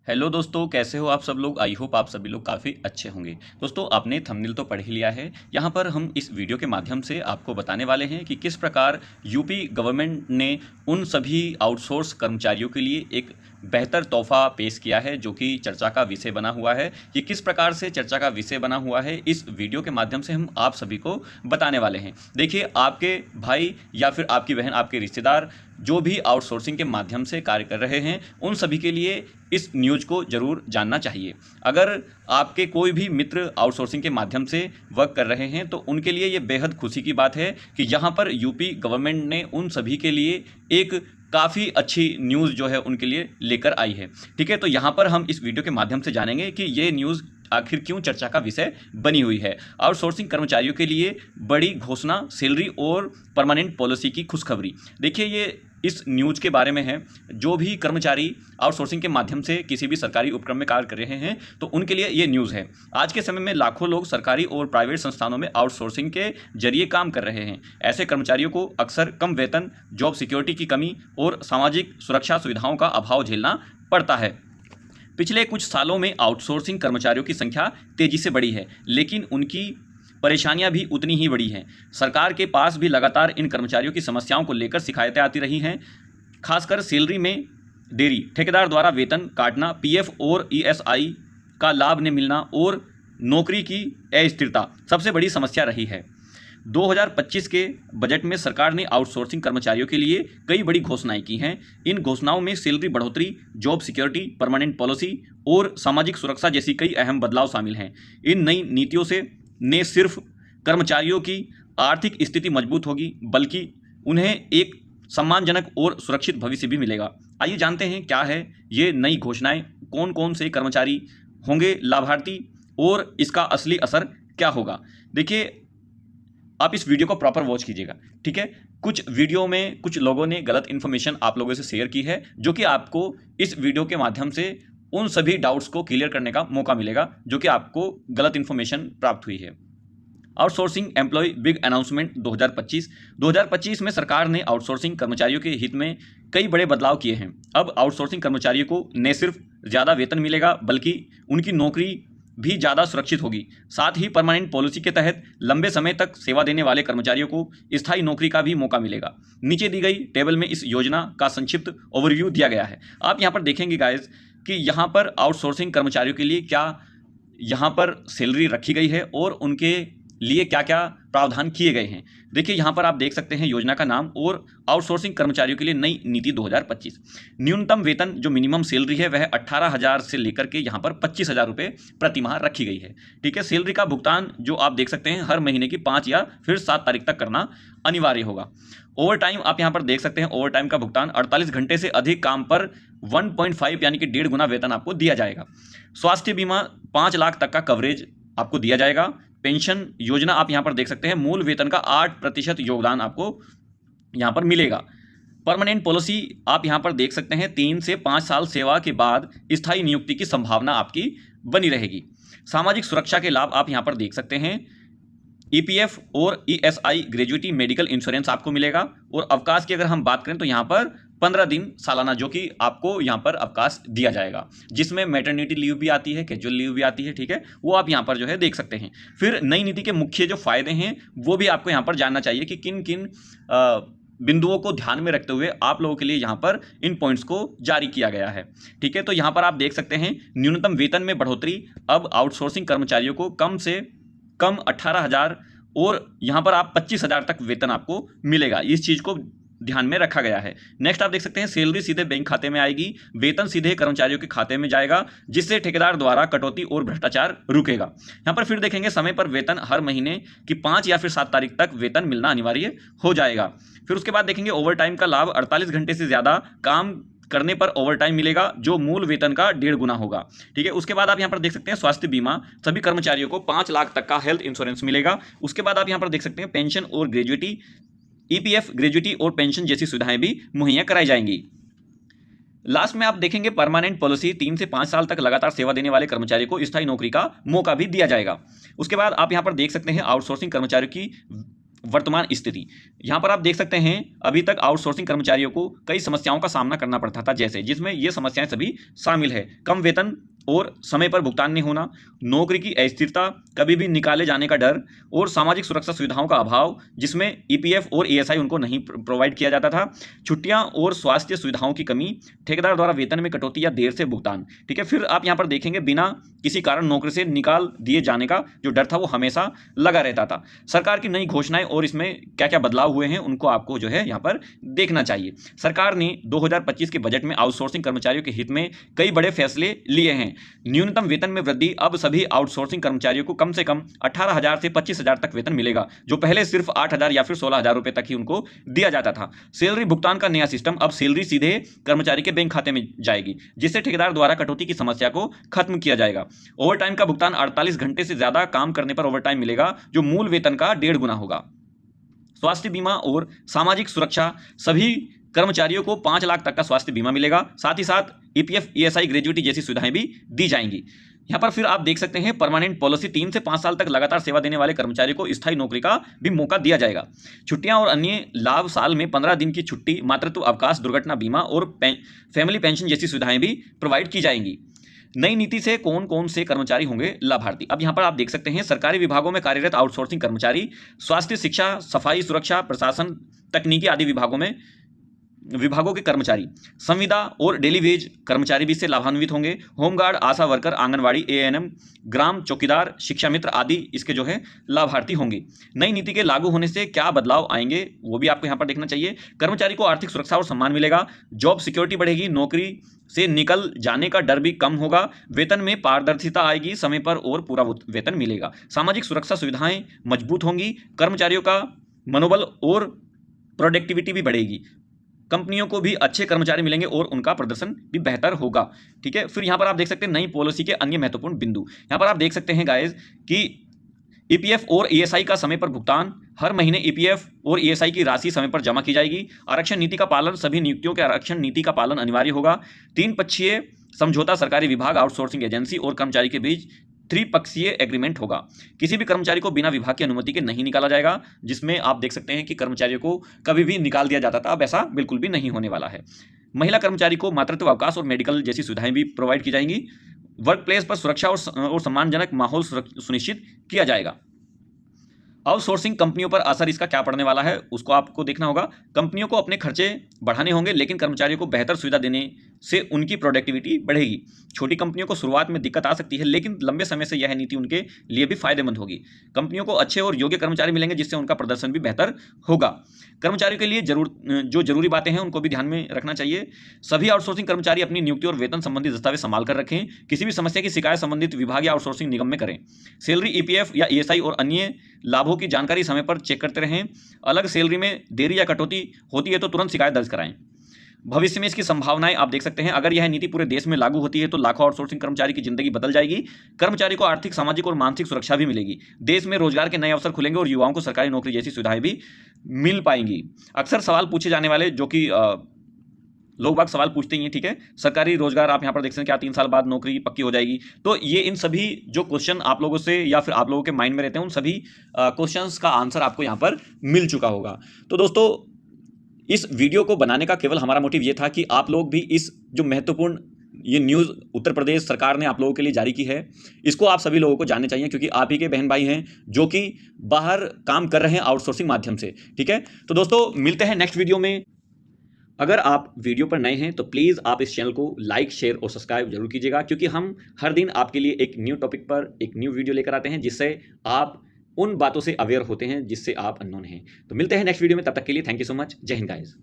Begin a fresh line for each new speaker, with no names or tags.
Hello दोस्तों, कैसे हो आप सब लोग। आई होप आप सभी लोग काफ़ी अच्छे होंगे। दोस्तों, आपने थंबनेल तो पढ़ ही लिया है। यहाँ पर हम इस वीडियो के माध्यम से आपको बताने वाले हैं कि किस प्रकार यूपी गवर्नमेंट ने उन सभी आउटसोर्स कर्मचारियों के लिए एक बेहतर तोहफा पेश किया है जो कि चर्चा का विषय बना हुआ है। ये किस प्रकार से चर्चा का विषय बना हुआ है, इस वीडियो के माध्यम से हम आप सभी को बताने वाले हैं। देखिए, आपके भाई या फिर आपकी बहन, आपके रिश्तेदार जो भी आउटसोर्सिंग के माध्यम से कार्य कर रहे हैं, उन सभी के लिए इस न्यूज़ को ज़रूर जानना चाहिए। अगर आपके कोई भी मित्र आउटसोर्सिंग के माध्यम से वर्क कर रहे हैं तो उनके लिए ये बेहद खुशी की बात है कि यहाँ पर यूपी गवर्नमेंट ने उन सभी के लिए एक काफ़ी अच्छी न्यूज़ जो है उनके लिए लेकर आई है। ठीक है, तो यहाँ पर हम इस वीडियो के माध्यम से जानेंगे कि ये न्यूज़ आखिर क्यों चर्चा का विषय बनी हुई है। आउटसोर्सिंग कर्मचारियों के लिए बड़ी घोषणा, सैलरी और परमानेंट पॉलिसी की खुशखबरी। देखिए, ये इस न्यूज़ के बारे में है। जो भी कर्मचारी आउटसोर्सिंग के माध्यम से किसी भी सरकारी उपक्रम में कार्य कर रहे हैं तो उनके लिए ये न्यूज़ है। आज के समय में लाखों लोग सरकारी और प्राइवेट संस्थानों में आउटसोर्सिंग के जरिए काम कर रहे हैं। ऐसे कर्मचारियों को अक्सर कम वेतन, जॉब सिक्योरिटी की कमी और सामाजिक सुरक्षा सुविधाओं का अभाव झेलना पड़ता है। पिछले कुछ सालों में आउटसोर्सिंग कर्मचारियों की संख्या तेजी से बढ़ी है, लेकिन उनकी परेशानियां भी उतनी ही बड़ी हैं। सरकार के पास भी लगातार इन कर्मचारियों की समस्याओं को लेकर शिकायतें आती रही हैं। खासकर सैलरी में देरी, ठेकेदार द्वारा वेतन काटना, पीएफ और ईएसआई का लाभ न मिलना और नौकरी की अस्थिरता सबसे बड़ी समस्या रही है। 2025 के बजट में सरकार ने आउटसोर्सिंग कर्मचारियों के लिए कई बड़ी घोषणाएं की हैं। इन घोषणाओं में सैलरी बढ़ोतरी, जॉब सिक्योरिटी, परमानेंट पॉलिसी और सामाजिक सुरक्षा जैसी कई अहम बदलाव शामिल हैं। इन नई नीतियों से न सिर्फ कर्मचारियों की आर्थिक स्थिति मजबूत होगी, बल्कि उन्हें एक सम्मानजनक और सुरक्षित भविष्य भी मिलेगा। आइए जानते हैं क्या है ये नई घोषणाएं, कौन कौन से कर्मचारी होंगे लाभार्थी और इसका असली असर क्या होगा। देखिए, आप इस वीडियो को प्रॉपर वॉच कीजिएगा। ठीक है, कुछ वीडियो में कुछ लोगों ने गलत इन्फॉर्मेशन आप लोगों से शेयर की है, जो कि आपको इस वीडियो के माध्यम से उन सभी डाउट्स को क्लियर करने का मौका मिलेगा जो कि आपको गलत इन्फॉर्मेशन प्राप्त हुई है। आउटसोर्सिंग एम्प्लॉय बिग अनाउंसमेंट 2025 में सरकार ने आउटसोर्सिंग कर्मचारियों के हित में कई बड़े बदलाव किए हैं। अब आउटसोर्सिंग कर्मचारियों को न सिर्फ ज़्यादा वेतन मिलेगा, बल्कि उनकी नौकरी भी ज़्यादा सुरक्षित होगी। साथ ही परमानेंट पॉलिसी के तहत लंबे समय तक सेवा देने वाले कर्मचारियों को स्थायी नौकरी का भी मौका मिलेगा। नीचे दी गई टेबल में इस योजना का संक्षिप्त ओवरव्यू दिया गया है। आप यहाँ पर देखेंगे गाइस कि यहाँ पर आउटसोर्सिंग कर्मचारियों के लिए क्या यहाँ पर सैलरी रखी गई है और उनके लिए क्या क्या प्रावधान किए गए हैं। देखिए, यहाँ पर आप देख सकते हैं योजना का नाम और आउटसोर्सिंग कर्मचारियों के लिए नई नीति 2025। न्यूनतम वेतन जो मिनिमम सैलरी है वह 18,000 से लेकर के यहाँ पर 25,000 रुपये प्रति माह रखी गई है। ठीक है, सैलरी का भुगतान जो आप देख सकते हैं हर महीने की 5 या फिर 7 तारीख तक करना अनिवार्य होगा। ओवर टाइम आप यहाँ पर देख सकते हैं, ओवर टाइम का भुगतान 48 घंटे से अधिक काम पर 1.5 यानी कि 1.5 गुना वेतन आपको दिया जाएगा। स्वास्थ्य बीमा 5 लाख तक का कवरेज आपको दिया जाएगा। पेंशन योजना आप यहाँ पर देख सकते हैं, मूल वेतन का 8% योगदान आपको यहाँ पर मिलेगा। परमानेंट पॉलिसी आप यहाँ पर देख सकते हैं, 3 से 5 साल सेवा के बाद स्थायी नियुक्ति की संभावना आपकी बनी रहेगी। सामाजिक सुरक्षा के लाभ आप यहाँ पर देख सकते हैं, ईपीएफ और ईएसआई, ग्रेजुएटी मेडिकल इंश्योरेंस आपको मिलेगा। और अवकाश की अगर हम बात करें तो यहाँ पर 15 दिन सालाना जो कि आपको यहाँ पर अवकाश दिया जाएगा, जिसमें मैटरनिटी लीव भी आती है, कैजुअल लीव भी आती है। ठीक है, वो आप यहाँ पर जो है देख सकते हैं। फिर नई नीति के मुख्य जो फायदे हैं वो भी आपको यहाँ पर जानना चाहिए कि किन किन बिंदुओं को ध्यान में रखते हुए आप लोगों के लिए यहाँ पर इन पॉइंट्स को जारी किया गया है। ठीक है, तो यहाँ पर आप देख सकते हैं न्यूनतम वेतन में बढ़ोतरी। अब आउटसोर्सिंग कर्मचारियों को कम से कम 18,000 और यहाँ पर आप 25,000 तक वेतन आपको मिलेगा। इस चीज़ को ध्यान में रखा गया है। नेक्स्ट आप देख सकते हैं, सैलरी सीधे बैंक खाते में आएगी, वेतन सीधे कर्मचारियों के खाते में जाएगा, जिससे ठेकेदार द्वारा कटौती और भ्रष्टाचार रुकेगा। यहाँ पर फिर देखेंगे, समय पर वेतन हर महीने की 5 या फिर 7 तारीख तक वेतन मिलना अनिवार्य हो जाएगा। फिर उसके बाद देखेंगे ओवर टाइम का लाभ, 48 घंटे से ज़्यादा काम करने पर ओवर टाइम मिलेगा जो मूल वेतन का 1.5 गुना होगा। ठीक है, उसके बाद आप यहाँ पर देख सकते हैं स्वास्थ्य बीमा, सभी कर्मचारियों को 5 लाख तक का हेल्थ इंश्योरेंस मिलेगा। उसके बाद आप यहाँ पर देख सकते हैं पेंशन और ग्रेजुएटी, ईपीएफ, ग्रेजुएटी और पेंशन जैसी सुविधाएं भी मुहैया कराई जाएंगी। लास्ट में आप देखेंगे परमानेंट पॉलिसी, 3 से 5 साल तक लगातार सेवा देने वाले कर्मचारी को स्थायी नौकरी का मौका भी दिया जाएगा। उसके बाद आप यहाँ पर देख सकते हैं आउटसोर्सिंग कर्मचारियों की वर्तमान स्थिति। यहाँ पर आप देख सकते हैं अभी तक आउटसोर्सिंग कर्मचारियों को कई समस्याओं का सामना करना पड़ता था, जैसे जिसमें ये समस्याएं सभी शामिल है। कम वेतन और समय पर भुगतान नहीं होना, नौकरी की अस्थिरता, कभी भी निकाले जाने का डर और सामाजिक सुरक्षा सुविधाओं का अभाव, जिसमें ईपीएफ और ईएसआई उनको नहीं प्रोवाइड किया जाता था, छुट्टियां और स्वास्थ्य सुविधाओं की कमी, ठेकेदार द्वारा वेतन में कटौती या देर से भुगतान। ठीक है, फिर आप यहाँ पर देखेंगे बिना किसी कारण नौकरी से निकाल दिए जाने का जो डर था वो हमेशा लगा रहता था। सरकार की नई घोषणाएं और इसमें क्या क्या बदलाव हुए हैं उनको आपको जो है यहाँ पर देखना चाहिए। सरकार ने 2025 के बजट में आउटसोर्सिंग कर्मचारियों के हित में कई बड़े फैसले लिए हैं। न्यूनतम वेतन में वृद्धि, अब सभी आउटसोर्सिंग कर्मचारियों को कम से कम 18,000 से 25,000 तक वेतन मिलेगा, जो पहले सिर्फ 8,000 या फिर 16,000 रुपए तक ही उनको दिया जाता था। सैलरी भुगतान का नया सिस्टम, अब सैलरी सीधे कर्मचारी के बैंक खाते में जाएगी, जिससे ठेकेदार द्वारा कटौती की समस्या को खत्म किया जाएगा। ओवरटाइम का भुगतान, 48 घंटे से ज्यादा काम करने पर ओवरटाइम मिलेगा, जो मूल वेतन का 1.5 गुना होगा। स्वास्थ्य बीमा और सामाजिक सुरक्षा, सभी कर्मचारियों को 5 लाख तक का स्वास्थ्य बीमा मिलेगा, साथ ही साथ ईपीएफ, ईएसआई, ग्रेजुइटी जैसी सुविधाएं भी दी जाएंगी। यहाँ पर फिर आप देख सकते हैं परमानेंट पॉलिसी, 3 से 5 साल तक लगातार सेवा देने वाले कर्मचारी को स्थायी नौकरी का भी मौका दिया जाएगा। छुट्टियां और अन्य लाभ, साल में 15 दिन की छुट्टी, मातृत्व अवकाश, दुर्घटना बीमा और फैमिली पेंशन जैसी सुविधाएं भी प्रोवाइड की जाएंगी। नई नीति से कौन कौन से कर्मचारी होंगे लाभार्थी, अब यहाँ पर आप देख सकते हैं सरकारी विभागों में कार्यरत आउटसोर्सिंग कर्मचारी, स्वास्थ्य, शिक्षा, सफाई, सुरक्षा, प्रशासन, तकनीकी आदि विभागों के कर्मचारी, संविदा और डेली वेज कर्मचारी भी इससे लाभान्वित होंगे। होमगार्ड, आशा वर्कर, आंगनवाड़ी, एएनएम, ग्राम चौकीदार, शिक्षा मित्र आदि इसके जो है लाभार्थी होंगे। नई नीति के लागू होने से क्या बदलाव आएंगे वो भी आपको यहाँ पर देखना चाहिए। कर्मचारी को आर्थिक सुरक्षा और सम्मान मिलेगा, जॉब सिक्योरिटी बढ़ेगी, नौकरी से निकल जाने का डर भी कम होगा, वेतन में पारदर्शिता आएगी, समय पर और पूरा वेतन मिलेगा, सामाजिक सुरक्षा सुविधाएं मजबूत होंगी, कर्मचारियों का मनोबल और प्रोडक्टिविटी भी बढ़ेगी, कंपनियों को भी अच्छे कर्मचारी मिलेंगे और उनका प्रदर्शन भी बेहतर होगा। ठीक है, फिर यहाँ पर आप देख सकते हैं नई पॉलिसी के अन्य महत्वपूर्ण बिंदु। यहाँ पर आप देख सकते हैं गाइस कि ईपीएफ और ईएसआई का समय पर भुगतान, हर महीने ईपीएफ और ईएसआई की राशि समय पर जमा की जाएगी। आरक्षण नीति का पालन, सभी नियुक्तियों के आरक्षण नीति का पालन अनिवार्य होगा। 3 पक्षीय समझौता, सरकारी विभाग, आउटसोर्सिंग एजेंसी और कर्मचारी के बीच त्रिपक्षीय एग्रीमेंट होगा। किसी भी कर्मचारी को बिना विभाग की अनुमति के नहीं निकाला जाएगा, जिसमें आप देख सकते हैं कि कर्मचारियों को कभी भी निकाल दिया जाता था, अब ऐसा बिल्कुल भी नहीं होने वाला है। महिला कर्मचारी को मातृत्व अवकाश और मेडिकल जैसी सुविधाएं भी प्रोवाइड की जाएंगी। वर्क प्लेस पर सुरक्षा और सम्मानजनक माहौल सुनिश्चित किया जाएगा। आउटसोर्सिंग कंपनियों पर असर इसका क्या पड़ने वाला है उसको आपको देखना होगा। कंपनियों को अपने खर्चे बढ़ाने होंगे, लेकिन कर्मचारियों को बेहतर सुविधा देने से उनकी प्रोडक्टिविटी बढ़ेगी। छोटी कंपनियों को शुरुआत में दिक्कत आ सकती है, लेकिन लंबे समय से यह नीति उनके लिए भी फायदेमंद होगी। कंपनियों को अच्छे और योग्य कर्मचारी मिलेंगे, जिससे उनका प्रदर्शन भी बेहतर होगा। कर्मचारियों के लिए जो जरूरी बातें हैं उनको भी ध्यान में रखना चाहिए। सभी आउटसोर्सिंग कर्मचारी अपनी नियुक्ति और वेतन संबंधी दस्तावेज संभाल कर रखें। किसी भी समस्या की शिकायत संबंधित विभाग या आउटसोर्सिंग निगम में करें। सैलरी, ईपीएफ या ईएसआई और अन्य लाभों की जानकारी समय पर चेक करते रहें। अलग सैलरी में देरी या कटौती होती है तो तुरंत शिकायत दर्ज कराएं। भविष्य में इसकी संभावनाएं आप देख सकते हैं। अगर यह नीति पूरे देश में लागू होती है तो लाखों आउटसोर्सिंग कर्मचारी की जिंदगी बदल जाएगी। कर्मचारी को आर्थिक, सामाजिक और मानसिक सुरक्षा भी मिलेगी। देश में रोजगार के नए अवसर खुलेंगे और युवाओं को सरकारी नौकरी जैसी सुविधाएं भी मिल पाएंगी। अक्सर सवाल पूछे जाने वाले, जो कि लोग बाग सवाल पूछते ही हैं, ठीक है, सरकारी रोजगार आप यहाँ पर देख सकते हैं, क्या 3 साल बाद नौकरी पक्की हो जाएगी? तो ये इन सभी जो क्वेश्चन आप लोगों से या फिर आप लोगों के माइंड में रहते हैं, उन सभी क्वेश्चंस का आंसर आपको यहाँ पर मिल चुका होगा। तो दोस्तों, इस वीडियो को बनाने का केवल हमारा मोटिव ये था कि आप लोग भी इस जो महत्वपूर्ण ये न्यूज़ उत्तर प्रदेश सरकार ने आप लोगों के लिए जारी की है, इसको आप सभी लोगों को जानने चाहिए, क्योंकि आप ही के बहन भाई हैं जो कि बाहर काम कर रहे हैं आउटसोर्सिंग माध्यम से। ठीक है, तो दोस्तों मिलते हैं नेक्स्ट वीडियो में। अगर आप वीडियो पर नए हैं तो प्लीज़ आप इस चैनल को लाइक, शेयर और सब्सक्राइब जरूर कीजिएगा, क्योंकि हम हर दिन आपके लिए एक न्यू टॉपिक पर एक न्यू वीडियो लेकर आते हैं, जिससे आप उन बातों से अवेयर होते हैं जिससे आप अननोन हैं। तो मिलते हैं नेक्स्ट वीडियो में, तब तक के लिए थैंक यू सो मच। जय हिंद गाइस।